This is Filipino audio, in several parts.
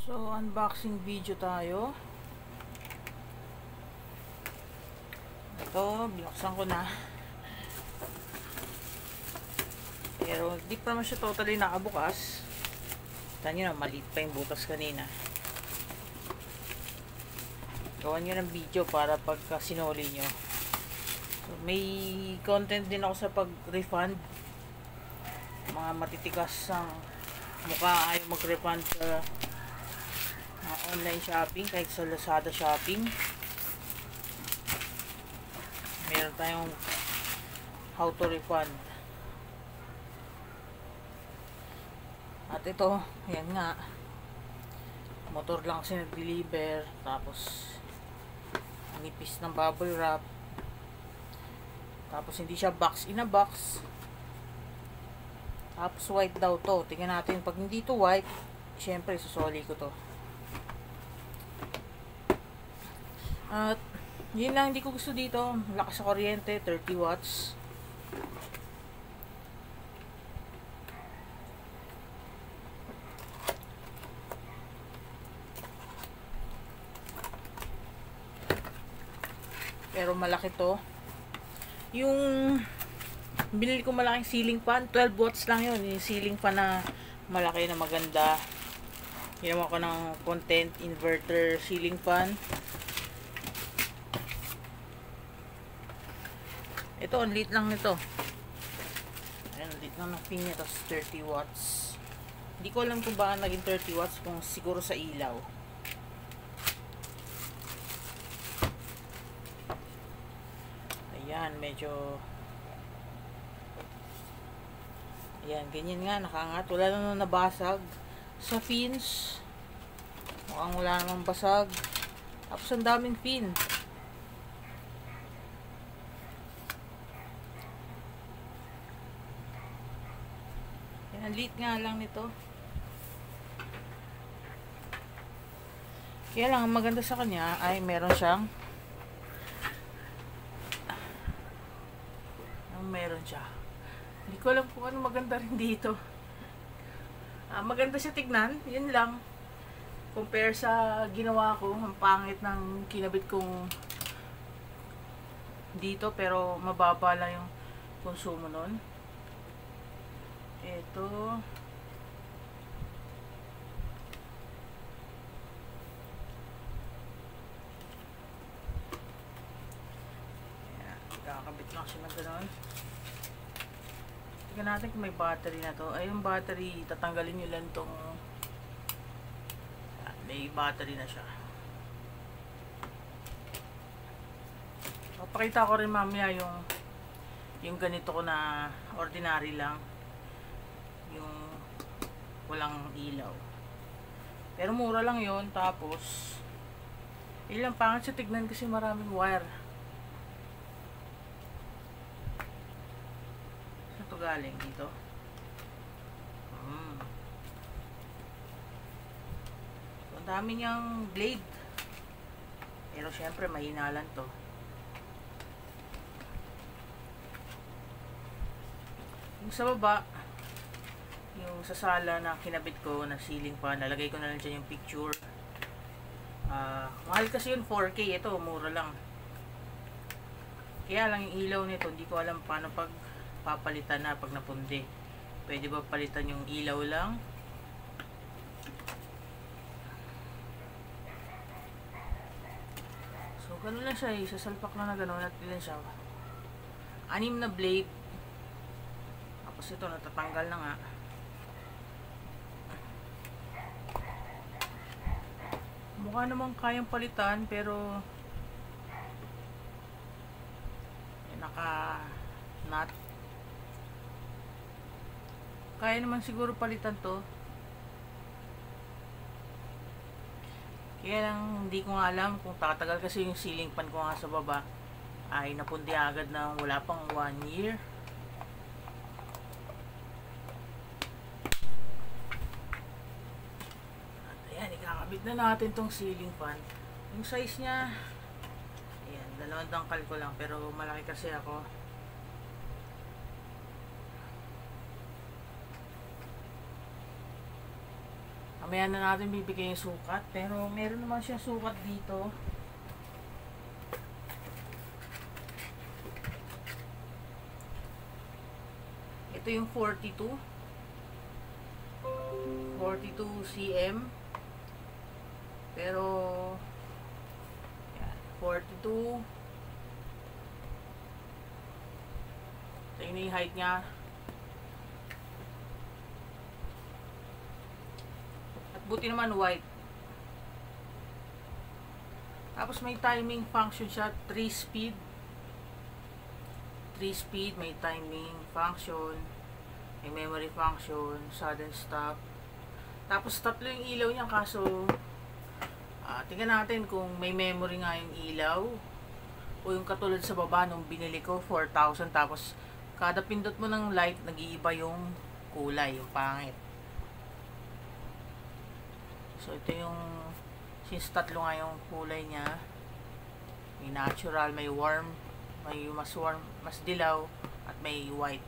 So, unboxing video tayo. Ito, binuksan ko na. Pero, di pa naman siya totally nakabukas. Kita nyo na, maliit pa yung butas kanina. Gawan nyo ng video para pagka sinuli nyo. So, may content din ako sa pag-refund. Mga matitikas ang mukha ayaw mag-refund sa online shopping, kahit sa Lazada shopping. Meron tayong how to refund. At ito, yan nga, motor lang kasi nag-deliver, tapos nipis ng bubble wrap, tapos hindi siya box in a box, tapos white daw to. Tingnan natin, pag hindi to white, syempre susoli ko to. At yun lang hindi ko gusto dito, lakas sa kuryente, 30 watts. Pero malaki to. Yung binili ko malaking ceiling fan, 12 watts lang yun. Yung ceiling fan na malaki na maganda. Ginawa ko ng content inverter ceiling fan. Ito, ang liit lang nito. Ayan, liit lang ng pin niya. Tapos 30 watts. Hindi ko alam kung baka naging 30 watts, kung siguro sa ilaw. Ayan, medyo... Ayan, ganyan nga, nakaangat. Wala na nabasag. Sa fins, mukhang wala namang basag. Tapos ang daming pin. Ang liit nga lang nito. Kaya lang, ang maganda sa kanya ay meron siyang siya. Hindi ko alam kung ano maganda rin dito. Maganda siya tignan. Yun lang. Compare sa ginawa ko. Ang pangit ng kinabit kong dito. Pero mababa lang yung konsumo nun. Ito. Ayan, kakabit lang siya na gano'n. Tignan natin kung may battery na to. Ay, yung battery, tatanggalin nyo lang tong... May battery na siya. Papakita ko rin mamaya yung ganito ko na ordinary lang. Yung walang ilaw. Pero mura lang yon. Tapos ilang pangit siya tignan kasi maraming wire. Saan ito galing? Dito? So, ang dami niyang blade. Pero syempre mahinalan to. Yung sa baba, yung sa sala na kinabit ko na ceiling fan, nalagay ko na lang dyan yung picture. Mahal kasi yun, 4K. Ito, mura lang. Kaya lang yung ilaw nito, hindi ko alam paano pag papalitan na pag napundi. Pwede ba palitan yung ilaw lang? So, ganun lang siya. Sasalpak lang na ganun at ilan siya. 6 na blade. Tapos ito, natatanggal na nga. Mukha namang kayang palitan, pero naka-nut. Kaya naman siguro palitan to. Kaya lang, hindi ko nga alam kung tatagal kasi yung ceiling fan ko nga sa baba ay napundi agad na wala pang 1 year. Ikakabit na natin tong ceiling fan. Yung size niya, ayan, 2 dangkal ko lang, pero malaki kasi ako. Mamaya na natin bibigay yung sukat. Pero meron naman siya sukat dito. Ito yung 42 cm. Pero yan, 42. Ito yung height niya. At buti naman white. Tapos may timing function siya, 3 speed. 3 speed, may timing function, may memory function, sudden stop. Tapos tatlo yung ilaw niya, kaso tingnan natin kung may memory nga yung ilaw o yung katulad sa baba nung binili ko, 4,000, tapos kada pindot mo ng light nag-iiba yung kulay, yung pangit. So ito yung, since tatlo nga yung kulay niya, may natural, may warm, may mas warm, mas dilaw, at may white.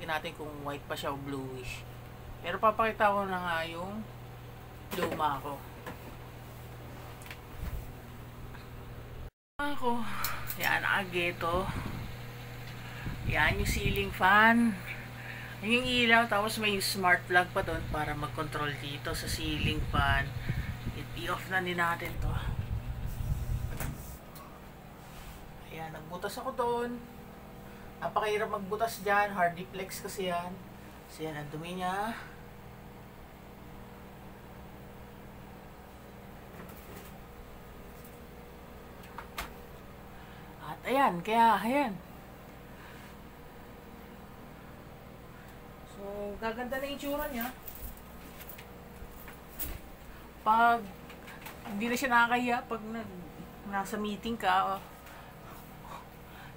Tingnan natin kung white pa siya o bluish. Pero papakita ko na nga yung luma ko. Yan, nakageto. Yan yung ceiling fan. Yan yung ilaw, tapos may smart plug pa doon para mag-control dito sa ceiling fan. I-off na din natin to. Ayan, nagbutas ako doon. Napakahirap magbutas dyan. Hardiplex kasi yan. So yan, ang dumi niya. At ayan, kaya ayan. So, gaganda na yung itsura niya. Pag hindi na siya nakakaya pag nasa meeting ka,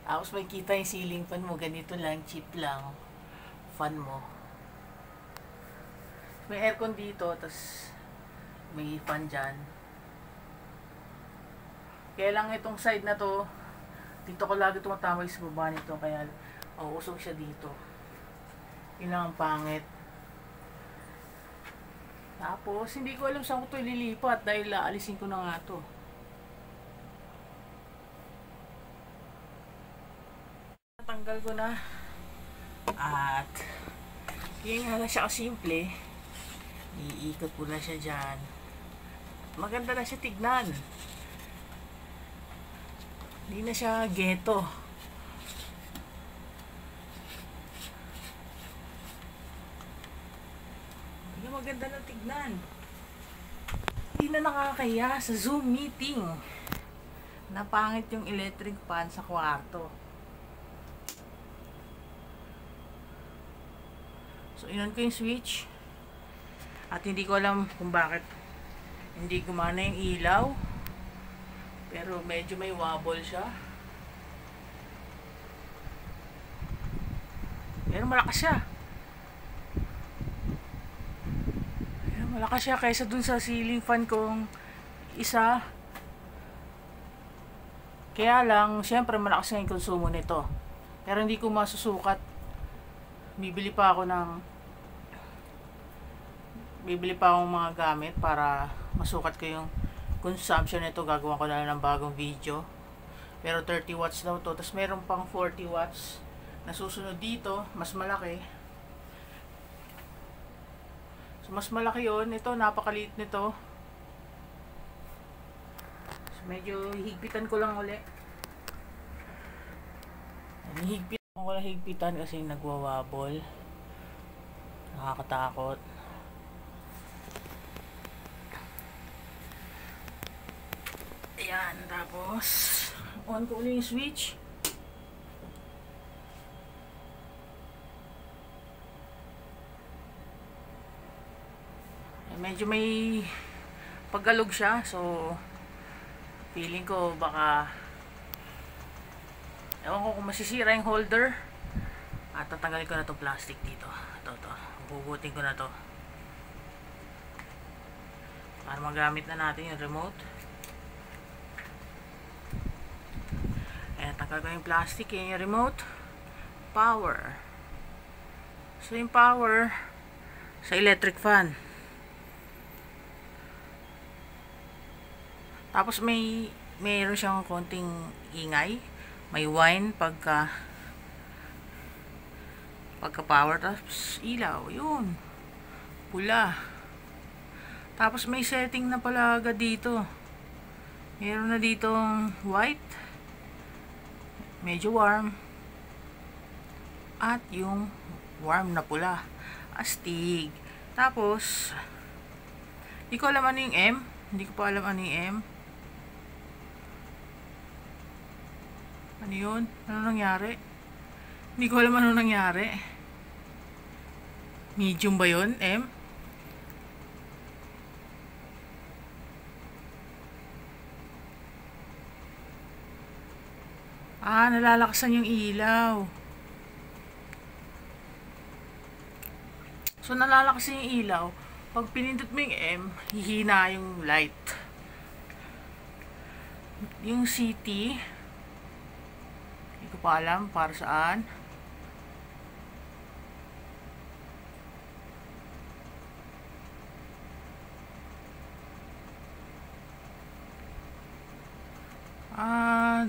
tapos may kita yung ceiling fan mo, ganito lang, cheap lang, fan mo. May aircon dito, tapos may fan dyan. Kaya lang itong side na to, dito ko lagi tumatawag sa baba nito, kaya usog siya dito. Yun lang ang pangit. Tapos, hindi ko alam saan ko ito ililipat dahil aalisin ko na nga to. Natanggal ko na. At, yun nga lang siya kasimple. Iikot ko na siya dyan. Maganda na siya tignan. Hindi na siya ghetto. Hindi maganda na tignan. Hindi na nakakaya sa Zoom meeting. Napangit yung electric fan sa kwarto. So, inon ko yung switch. At hindi ko alam kung bakit hindi gumana yung ilaw. Pero medyo may wobble siya. Pero malakas siya. Malakas siya kaysa dun sa ceiling fan kong isa. Kaya lang, syempre malakas nga yung konsumo nito. Pero hindi ko masusukat. Bibili pa akong mga gamit para masukat ko yung consumption nito. Gagawa ko na lang ng bagong video. Pero 30 watts daw to. Tapos meron pang 40 watts na susunod dito. Mas malaki. So mas malaki yun. Ito napakaliit nito. So medyo higpitan ko lang uli. Higpitan ko lang higpitan kasi nagwawabol. Nakakatakot. Ayan, tapos on ko ulit yung switch. Medyo may paggalog siya, so feeling ko baka ewan ko kung masisira yung holder. At tatanggalin ko na itong plastic dito. Ito. Bubutin ko na to para magamit na natin yung remote. Ayan, tanggal ko yung plastic, yung remote. Power. So yung power sa electric fan. Tapos mayroon siyang konting ingay. May whine pagka power, tapos ilaw, yun, pula. Tapos may setting na pala agad dito. Meron na ditong white, medyo warm, at yung warm na pula, astig. Tapos hindi ko alam ano yung M. Hindi ko pa alam ano yung M. Ano yun? Ano nangyari? Hindi ko alam ano nangyari. Medium ba yun? M? Nalalakasan yung ilaw. So, nalalakasan yung ilaw. Pag pinindot mo yung M, hihina yung light. Yung CT, hindi ko pa alam para saan.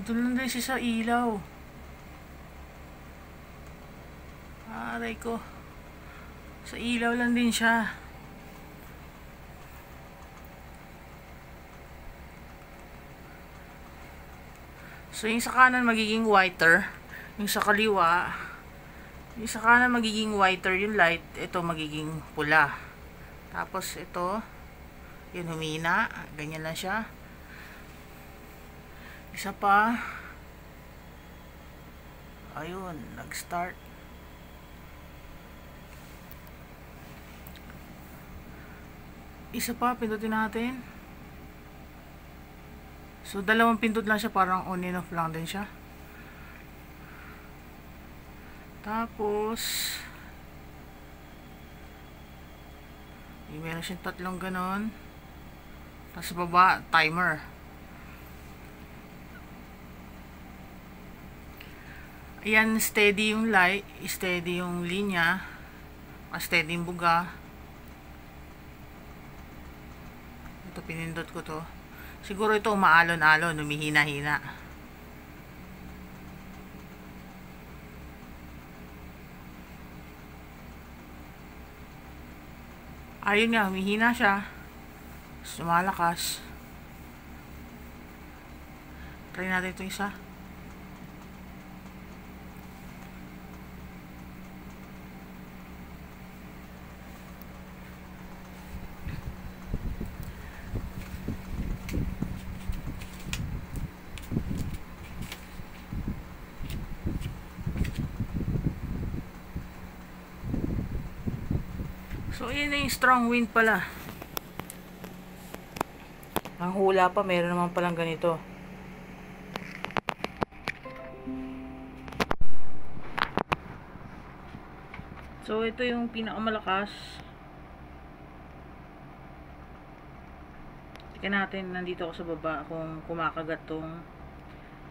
Doon lang din siya sa ilaw. Aray ko. Sa ilaw lang din siya. So, yung sa kanan magiging whiter. Yung sa kaliwa, yung sa kanan magiging whiter yung light. Ito magiging pula. Tapos ito, yun humina. Ganyan lang siya. Isa pa. Ayun, nag-start. Isa pa, pindutin natin. So, dalawang pindot lang siya, parang on and off lang din siya. Tapos, meron siyang tatlong ganon. Tapos sa baba, timer. Ayan, steady yung light, steady yung linya, steady yung buga. Ito, pinindot ko to. Siguro ito umaalon-alon, humihina-hina. Ayun nga, humihina siya. Lumalakas. Try natin ito isa. So, yun na yung strong wind pala. Ang hula pa, meron naman palang ganito. So, ito yung pinakamalakas. Tingnan natin, nandito ako sa baba, kung kumakagat tong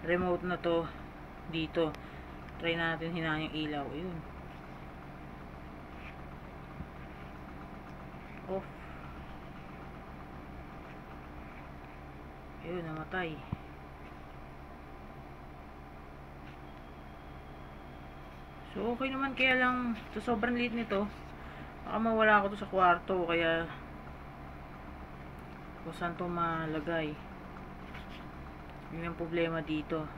remote na to dito. Try natin hinaan yung ilaw. Ayun. Off. Ayun, namatay. So, okay naman, kaya lang sa sobrang liit nito, baka mawala ako to sa kwarto, kaya kung saan to malagay. Yun ang problema dito.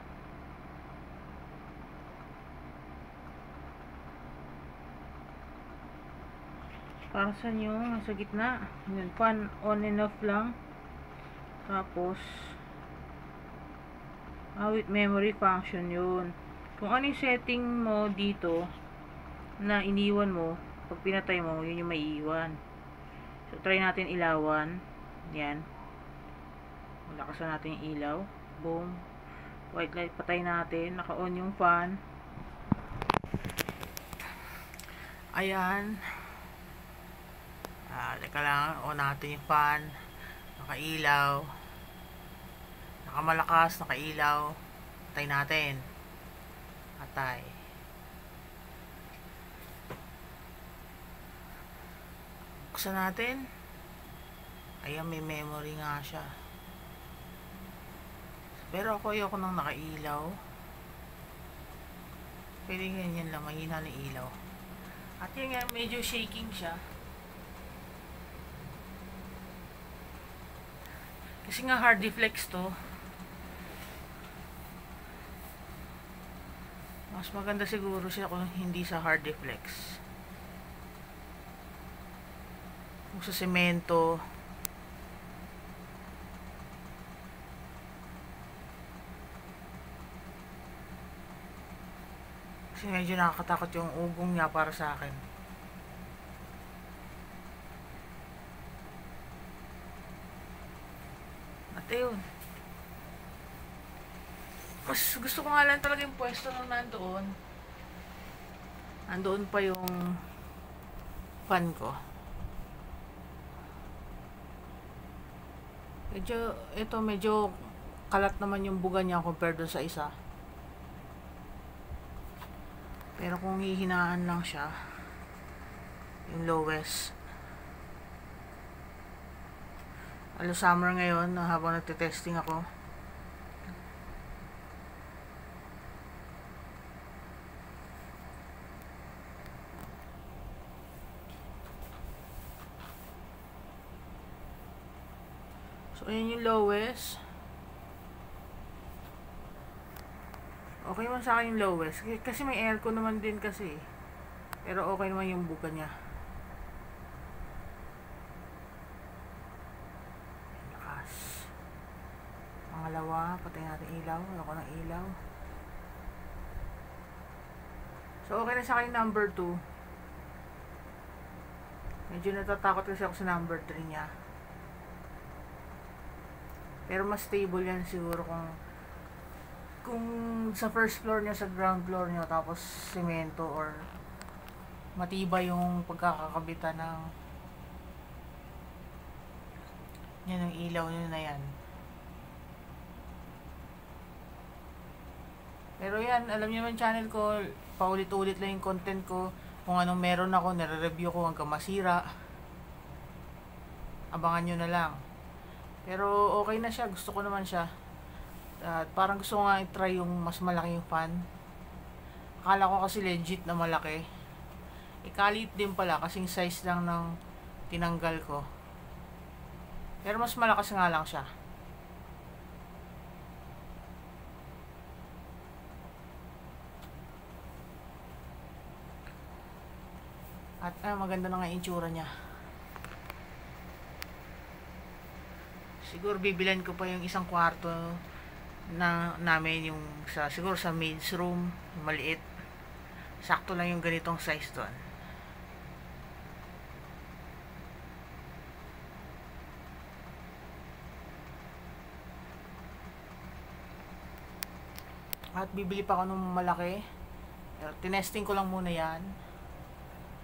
Parang saan yung sa gitna. Yun, fan on and off lang. Tapos with memory function yun. Kung ano yung setting mo dito na iniwan mo, pag pinatay mo, yun yung maiiwan. So, try natin ilawan. Yan. Lakasan natin yung ilaw. Boom. White light, patay natin. Naka-on yung fan. Ayan. Teka lang, on natin yung fan. Nakailaw. Nakamalakas, nakailaw. Patay natin. Patay. Buksan natin. Ayan, may memory nga siya. Pero ako ayoko nang nakailaw. Pwede ganyan lang, mahina na ilaw. At yun nga, medyo shaking siya. Kasi nga hard deflex to. Mas maganda siguro siya kung hindi sa hard deflex. Kung sa semento. Kasi medyo nakakatakot yung ugong niya para sa akin. At ayun. Mas gusto ko nga lang talaga yung pwesto nung nandoon. Nandoon pa yung fan ko. Medyo kalat naman yung buga niya compared dun sa isa. Pero kung hihinaan lang siya, yung lowest. Summer ngayon, habang nagte-testing ako. So, ayan yung lowest. Okay naman sa akin yung lowest. Kasi may aircon naman din kasi. Pero okay naman yung buka niya. Lakas. Pangalawa, patay natin ilaw. Ako ng ilaw. So, okay na sa akin number 2. Medyo natatakot kasi ako sa number 3 niya. Pero mas stable yan siguro kung sa first floor niya, sa ground floor niya, tapos semento or matibay yung pagkakakabitan ng yan, ang ilaw nyo na yan. Pero yan, alam niyo naman channel ko, paulit-ulit lang yung content ko. Kung anong meron ako, nire-review ko hanggang masira. Abangan nyo na lang. Pero okay na siya, gusto ko naman siya. At parang gusto ko nga i-try yung mas malaki yung fan. Akala ko kasi legit na malaki. Ikalit din pala kasing size lang ng tinanggal ko. Pero mas malakas nga lang siya. At maganda na nga yung itsura niya. Siguro bibilan ko pa yung isang kwarto na namin, yung siguro sa maid's room, maliit. Sakto lang yung ganitong size doon. At bibili pa ako ng malaki. Tinesting ko lang muna yan.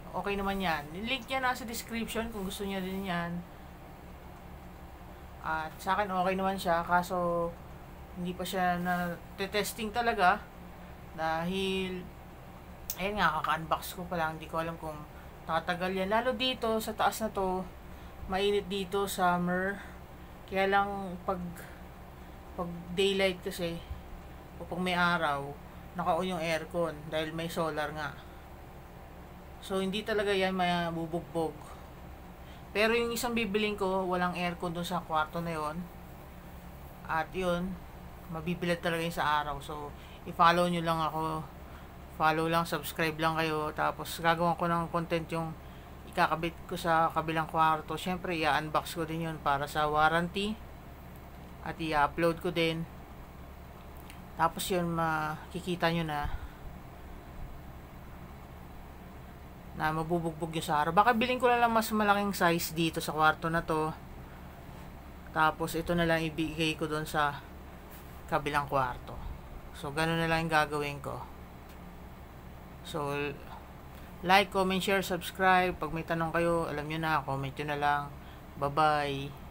Okay naman yan. Link niya nasa description kung gusto niya din yan. At sa akin okay naman siya, kaso hindi pa siya na testing talaga dahil ayun nga, kaka-unbox ko pa lang, hindi ko alam kung tatagal yan. Lalo dito sa taas na to, mainit dito, summer. Kaya lang pag daylight kasi o pag may araw, naka-on yung aircon dahil may solar nga. So hindi talaga yan mabubugbog. Pero yung isang bibiling ko, walang aircon dun sa kwarto na yon. At yun, mabibilad talaga yun sa araw. So, i-follow nyo lang ako. Follow lang, subscribe lang kayo. Tapos, gagawin ko ng content yung ikakabit ko sa kabilang kwarto. Siyempre, i-unbox ko din yun para sa warranty. At i-upload ko din. Tapos yun, makikita nyo na mabubugbog yung sa araw. Baka bilhin ko na lang mas malaking size dito sa kwarto na to. Tapos ito na lang ibigay ko doon sa kabilang kwarto. So ganun na lang yung gagawin ko. So like, comment, share, subscribe. Pag may tanong kayo, alam nyo na, comment nyo na lang. Bye bye.